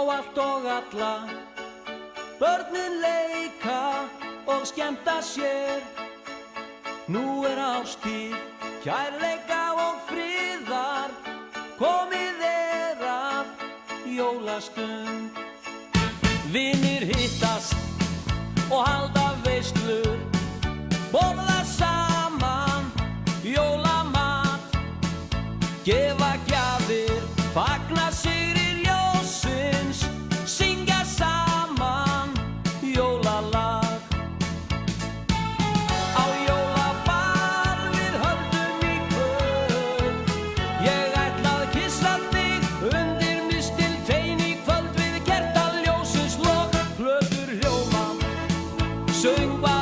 á allt og alla. Börnin leika og skemmta sér. Nú árstíð kærleika og friðar. Komið að jólastund. Vinir hittast og halda veislur. Borða saman jólamat. Gefa gjafir, fagna sigri ljósins. Syngja saman jólalag. Á jólaball við höldum í kvöld. Ég ætla að kyssa þig undir mistiltein í kvöld. Við kertaljósins lok, glöður hljóma, söngva